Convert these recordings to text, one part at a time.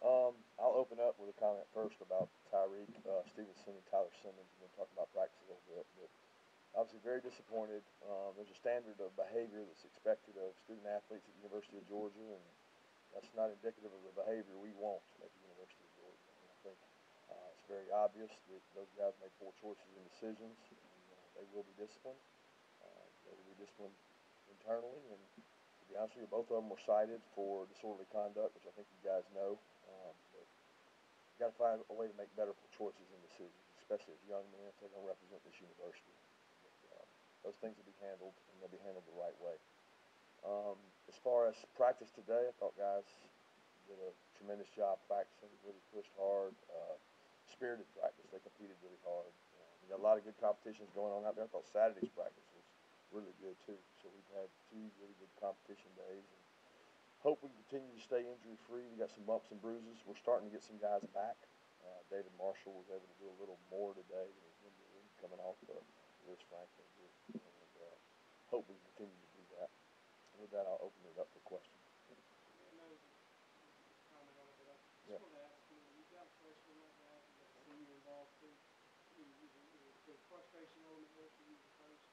I'll open up with a comment first about Tyreek Stevenson and Tyler Simmons, and then talk about practice a little bit. But obviously, very disappointed. There's a standard of behavior that's expected of student athletes at the University of Georgia, and that's not indicative of the behavior we want at the University of Georgia. And I think it's very obvious that those guys made poor choices and decisions, and they will be disciplined. They will be disciplined internally, and to be honest with you, both of them were cited for disorderly conduct, which I think you guys know. But you got to find a way to make better choices and decisions, especially as young men if they're going to represent this university. But, those things will be handled, and they'll be handled the right way. As far as practice today, I thought guys did a tremendous job practicing, really pushed hard, spirited practice. They competed really hard. We got a lot of good competitions going on out there. I thought Saturday's practice was really good too. So we've had two really good competition days, and hope we continue to stay injury free. We got some bumps and bruises. We're starting to get some guys back. David Marshall was able to do a little more today than he's been doing, coming off the wrist Franklin injury, and hope we continue to do that. And with that, I'll open it up for questions. Yeah. Just want to ask you, you've got a freshman right now, you've got a senior involved too. The frustration element there for you as a coach,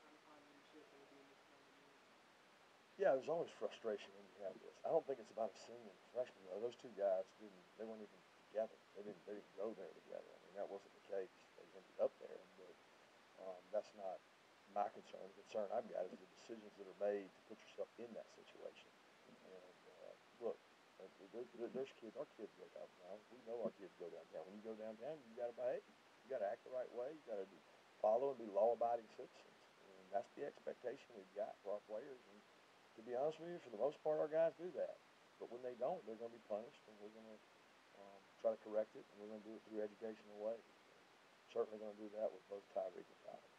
trying to find leadership and being this kind of year. Yeah, there's always frustration when you have this. I don't think it's about a senior and freshman though. Those two guys they weren't even together. They didn't go there together. I mean, that wasn't the case. They ended up there, but that's not my concern. The concern I've got is the decisions that are made to put yourself in that situation. And look, there's kids. Our kids go downtown. We know our kids go downtown. When you go downtown, you got to behave. You got to act the right way. You got to follow and be law-abiding citizens. And that's the expectation we've got for our players. And to be honest with you, for the most part, our guys do that. But when they don't, they're going to be punished, and we're going to try to correct it, and we're going to do it through educational ways. And certainly going to do that with both Tyreek and Tyler.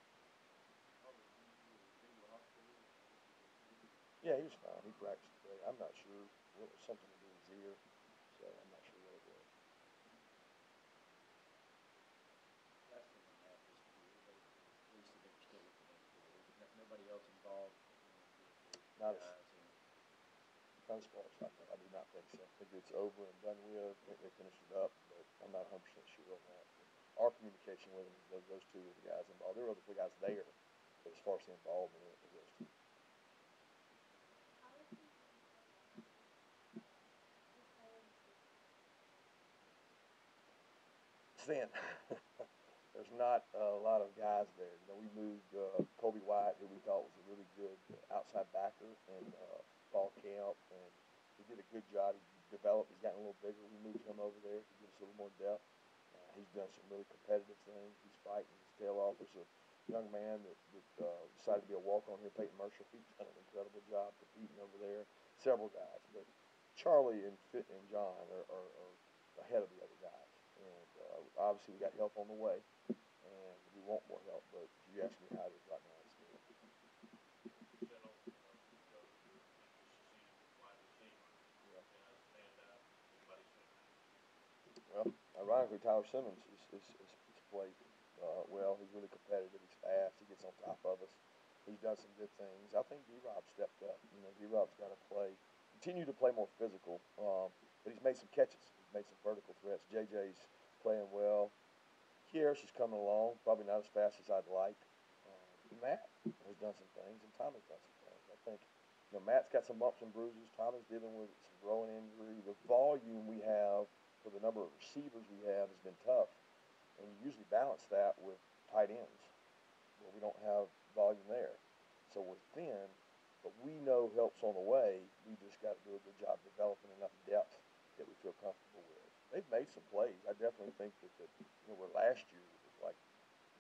Yeah, he was fine. He practiced today. I'm not sure what was something to do with his ear, so I'm not sure what it was. Last thing on that is they said they were still looking into it. Nobody else involved. Not as far as I know. I do not think so. I think it's over and done with. I think they finished it up, but I'm not 100% sure on that. But our communication with them is those two are the guys involved. There were other guys there, but as far as the involvement, it was those two. Thin. There's not a lot of guys there. You know, we moved Kobe White, who we thought was a really good outside backer, and fall camp, and he did a good job. He developed. He's gotten a little bigger. We moved him over there to give us a little more depth. He's done some really competitive things. He's fighting his tail off. There's a young man that decided to be a walk-on here, Peyton Mercer. He's done an incredible job competing over there. Several guys, but Charlie and John are ahead of the other guys. And obviously we got help on the way, and we want more help. But if you ask me how it is right now, it's good. Well, ironically, Tyler Simmons is played well. He's really competitive. He's fast. He gets on top of us. He's done some good things. I think D-Rob stepped up. You know, D-Rob's got to continue to play more physical. But he's made some catches. He's made some vertical threats. JJ's playing well. Kieris is coming along, probably not as fast as I'd like. Matt has done some things, and Tommy's done some things. I think, you know, Matt's got some bumps and bruises. Tommy's dealing with some growing injury. The volume we have for the number of receivers we have has been tough, and you usually balance that with tight ends, where we don't have volume there. So we're thin, but we know help's on the way. We just got to do a good job developing enough depth that we feel comfortable with. They've made some plays. I definitely think that where last year it was like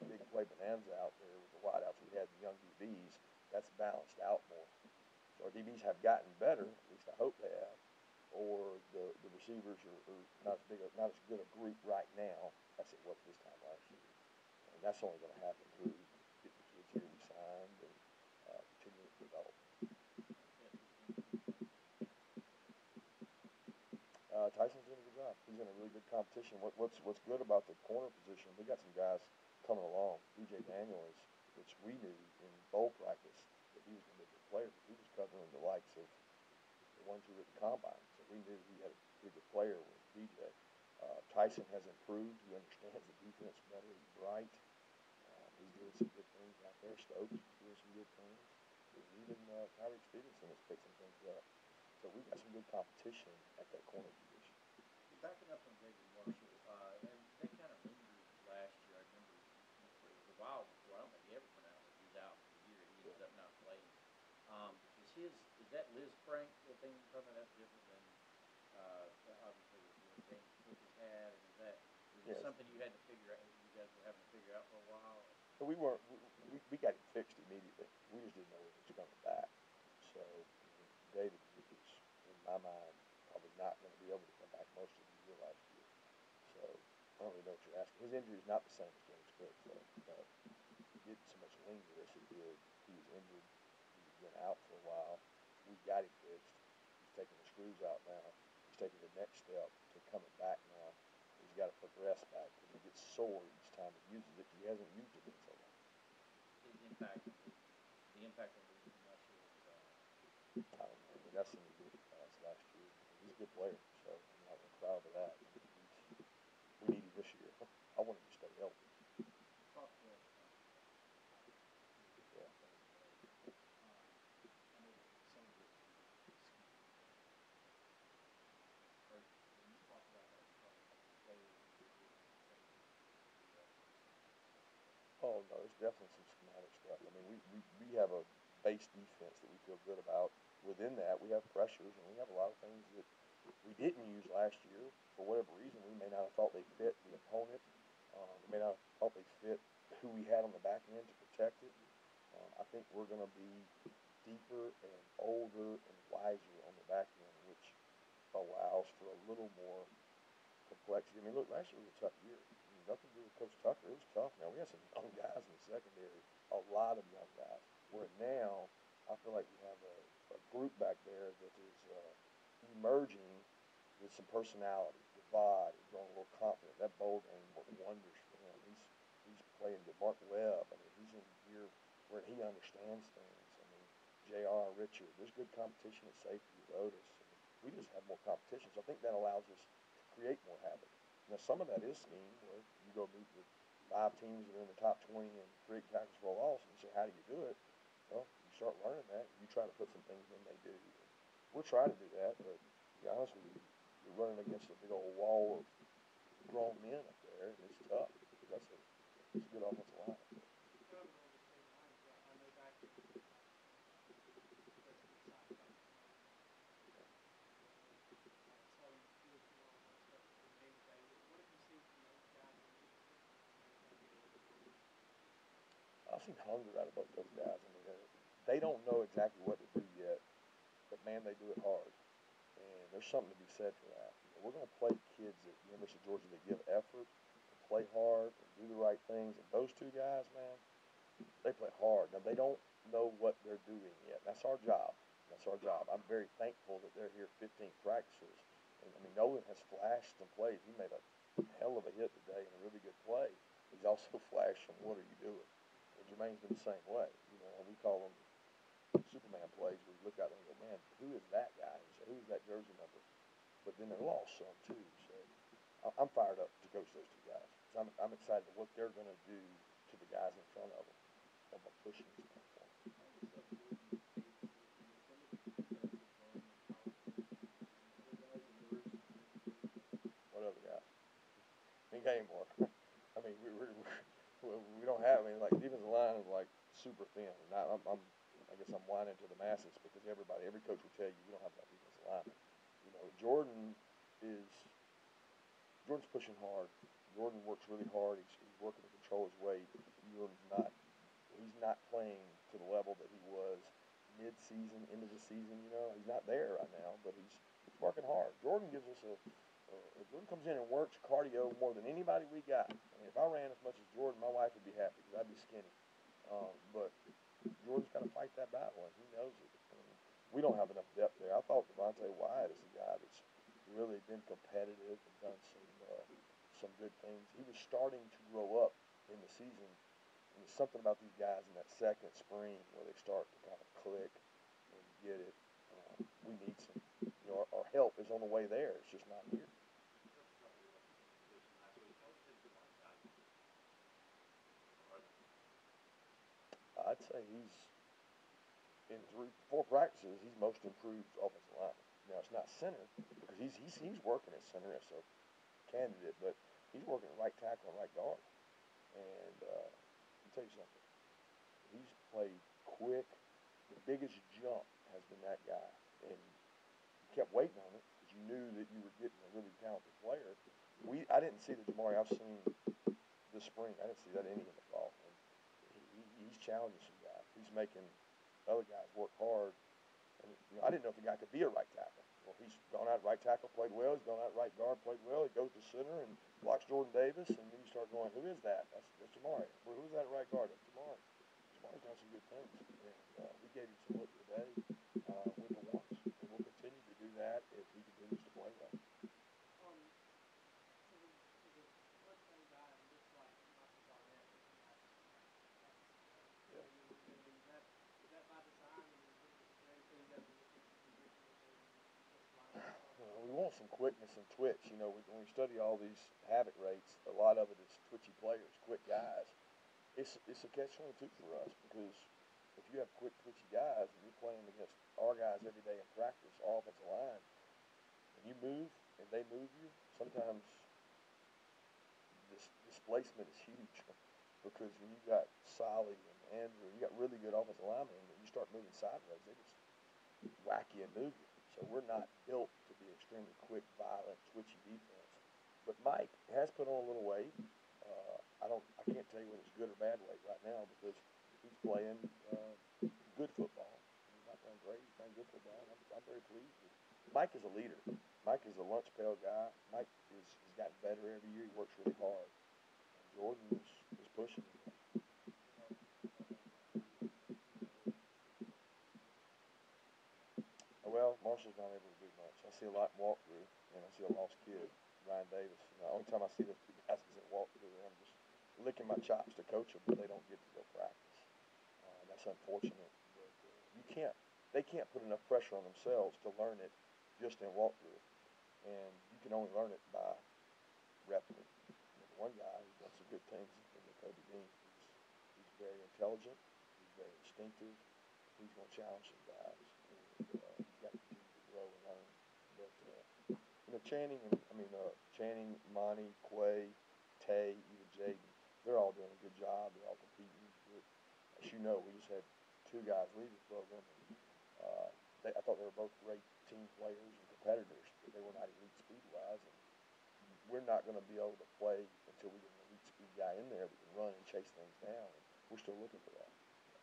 big play bonanza out there with the wideouts we had, the young DBs. That's balanced out more. So our DBs have gotten better. At least I hope they have. Or the receivers are not as good a group right now as it was this time last year. And that's only going to happen through getting the kids here we signed and continuing to develop. Tyson's doing a good job. He's in a really good competition. What's good about the corner position? We got some guys coming along. DJ Daniel which we knew in bowl practice that he was going to be a good player. But he was covering the likes of the ones who were at the combine, so we knew he had a pretty good player when DJ. Tyson has improved. He understands the defense better. He's bright. He's doing some good things out there. Stokes is doing some good things. And even Tyreek Stevenson is picking some things up. So we've got some good competition at that corner position. Backing up on David Marshall, and that kind of lingered last year. I remember it was a while before. I don't think he ever pronounced that he's out for the year. He ended up not playing. Is that Liz Frank, the thing you're talking about? That's different than obviously what James Cook has had. And is it something you had to figure out? You guys were having to figure out for a while. So we weren't. We got it fixed immediately. We just didn't know when he was coming back. So David was, in my mind, probably not going to be able to come back most of the year last year. So I don't really know what you're asking. His injury is not the same as James Cook, though. He didn't so much linger as he did. He was injured. He's been out for a while. We got him fixed. He's taking the screws out now. He's taking the next step to coming back now. He's got to progress back because he gets sore each time he uses it because he hasn't used it in so long. The impact on losing muscle. I don't know. I mean, that's something we did last year. He's a good player, so I'm not going to cry over that. We need him this year. I want him to stay healthy. Talk to us. Yeah. I know that some of it is scheme. When you talk about that, you talk about the players that you're getting to play with Oh, no, there's definitely some schematic stuff. I mean, we have a base defense that we feel good about. Within that, we have pressures, and we have a lot of things that we didn't use last year. For whatever reason, we may not have thought they fit the opponent. We may not have thought they fit who we had on the back end to protect it. I think we're going to be deeper and older and wiser on the back end, which allows for a little more complexity. I mean, look, last year was a tough year. I mean, nothing to do with Coach Tucker. It was tough. Now, we had some young guys in the secondary, a lot of young guys, where now I feel like we have a group back there that is emerging with some personality. Devod is growing a little confident. That bowl game worked wonders for him. He's playing good. Mark Webb, I mean, he's in a year where he understands things. I mean, J.R. Richard, there's good competition at safety with Otis. I mean, we just have more competition, so I think that allows us to create more havoc. Now, some of that is scheme, where you go meet with 5 teams that are in the top 20 and create tackles for a loss, and you say, how do you do it? Well, you start learning that, and you try to put some things in they do. We're trying to do that, but to be honest with you, you're running against a big old wall of grown men up there, and it's tough because it's a good offensive line. Kind of along the same lines, I know back in Preston excited about the combine. I saw you doing some one-on-one stuff with Jermaine today. What have you seen from those guys? What makes you think they're going to be able to do? I've seen hunger out of both those guys. I mean, they don't know exactly what to do yet, but man, they do it hard. And there's something to be said for that. You know, we're going to play kids at the University of Georgia that give effort, and play hard, and do the right things. And those 2 guys, man, they play hard. Now, they don't know what they're doing yet. That's our job. That's our job. I'm very thankful that they're here 15 practices. And, I mean, Nolan has flashed some plays. He made a hell of a hit today and a really good play. He's also flashed some, what are you doing? And Jermaine's been the same way. You know, we call them Superman plays where you look out there and go, man, who is that guy? And you say, who is that jersey number? But then they're lost some too. So I'm fired up to coach those 2 guys. So I'm excited to what they're going to do to the guys in front of them from a pushing standpoint. What other guys? I mean, Gaymore. I mean, we don't have. I mean, like defensive line is like super thin. And I guess I'm whining to the masses because every coach will tell you we don't have enough defensive linemen. You know, Jordan's pushing hard. Jordan works really hard. He's working to control his weight. He's not playing to the level that he was mid-season, into the season. You know, he's not there right now, but he's working hard. Jordan gives us Jordan comes in and works cardio more than anybody we got. I mean, if I ran as much as Jordan, my wife would be happy because I'd be skinny. But Jordan's got to fight that battle, and he knows it. I mean, we don't have enough depth there. I thought Devontae Wyatt is a guy that's really been competitive and done some good things. He was starting to grow up in the season. And there's something about these guys in that second spring where they start to kind of click and get it. We need some. You know, our help is on the way there. It's just not here. I'd say he's in 3, 4 practices. He's most improved offensive lineman. Now it's not center because he's working at center as a candidate, but he's working at right tackle and right guard. And let me tell you something. He's played quick. The biggest jump has been that guy, and you kept waiting on it because you knew that you were getting a really talented player. I didn't see the Jamaree I've seen this spring. I didn't see that any in the fall. And he's challenging some guys. He's making other guys work hard. And I didn't know if the guy could be a right tackle. Well, he's gone out right tackle, played well. He's gone out right guard, played well. He goes to center and blocks Jordan Davis, and then you start going, who is that? That's Jamaree. Well, who's that at right guard? That's Jamaree. Jamaree's done some good things, and we gave him some look today with the ones, and we'll continue to do that if he continues to play well. So the first thing guy looks like Marcus Arnett was the last time practice. Yeah. Is that by design? I mean, is there anything you guys are looking to do differently than We want some quickness and twitch. When we study all these havoc rates, a lot of it is twitchy players, quick guys. It's a catch-22 for us because if you have quick, twitchy guys and you're playing against our guys every day in practice, our offensive line, and you move and they move you, sometimes this displacement is huge because when you got Solly and Andrew, you got really good offensive linemen, and you start moving sideways, they just whack you and move you. So we're not built to be extremely quick, violent, twitchy defense. But Mike has put on a little weight. I can't tell you whether it's good or bad weight right now because he's playing good football. He's not playing great. He's playing good football. And I'm very pleased with him. Mike is a leader. Mike is a lunch pail guy. Mike has gotten better every year. He works really hard. And Jordan is pushing him. Well, Marshall's not able to do much. I see a lot in walkthrough, and I see a lost kid, Ryan Davis. The only time I see those 2 guys is in walkthrough, and I'm just licking my chops to coach them, but they don't get to go practice. That's unfortunate. But they can't put enough pressure on themselves to learn it just in walkthrough, and you can only learn it by repping it. One guy who's done some good things in the Kobe Dean. He's very intelligent. He's very instinctive. He's going to challenge some guys. And, he's got to continue to grow and learn. But Channing, Monty, Quay, Tay, even Jaden, they're all doing a good job. They're all competing. But as you know, we just had 2 guys leave the program. And, I thought they were both great team players and competitors, but they were not elite speed-wise. And we're not going to be able to play until we get an elite speed guy in there that can run and chase things down. And we're still looking for that.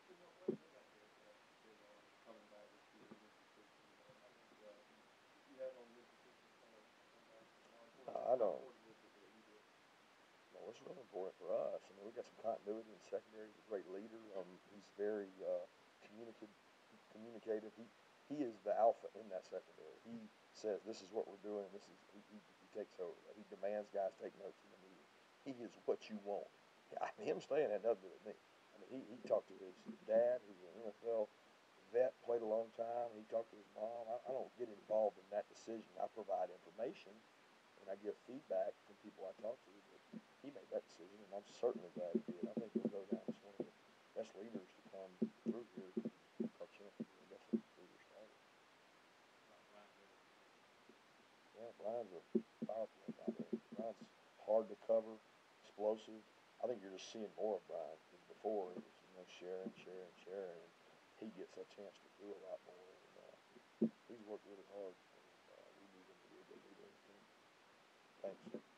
What about their coming back this year in your position? How many you have on your position come back? I don't. How important is it that you did? No, it's really important for us. I mean, we got some continuity in secondary. He's a great leader. He's very communicative. He is the alpha in that secondary. He says, "This is what we're doing." He takes over. He demands guys take notes in the meeting. He is what you want. Him staying had nothing to do with me. I mean, he talked to his dad, who's an NFL vet, played a long time. He talked to his mom. I don't get involved in that decision. I provide information, and I give feedback from people I talk to. But he made that decision, and I'm certainly glad he did. I think he'll go down as one of the best leaders to come through here. Our chance to be the best leader starter. Yeah, Brian's a power plant out there. Brian's hard to cover, explosive. I think you're just seeing more of Brian because before it was sharing. And he gets a chance to do a lot more. And he's worked really hard. And we need him to be a good leader of the team. Thanks.